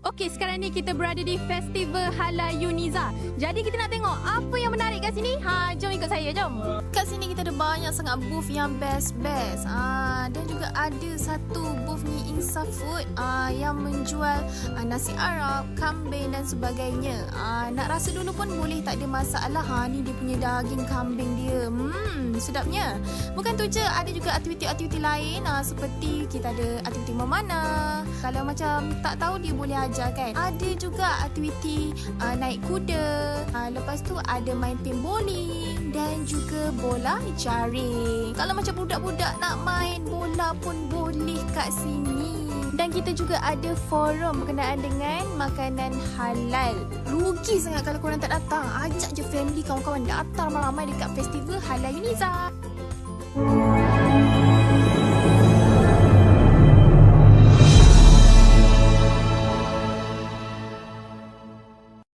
Okey, sekarang ni kita berada di Festival Halal Uniza. Jadi kita nak tengok apa yang menarik kat sini. Jom ikut saya, jom. Kat sini kita ada banyak sangat booth yang best-best. Dan juga ada satu booth ni Insaf Food yang menjual nasi Arab, kambing dan sebagainya. Nak rasa dulu pun boleh, tak ada masalah. Ni dia punya daging kambing dia. Sedapnya. Bukan tu je, ada juga aktiviti-aktiviti lain seperti kita ada aktiviti memanah. Kalau macam tak tahu dia boleh ajar kan. Ada juga aktiviti naik kuda. Lepas tu ada main pin bowling dan juga bola jaring. Kalau macam budak-budak nak main bola pun boleh kat sini. Dan kita juga ada forum berkenaan dengan makanan halal. Rugi sangat kalau korang tak datang. Ajak je family, kawan-kawan datang ramai-ramai dekat Festival Halal Uniza.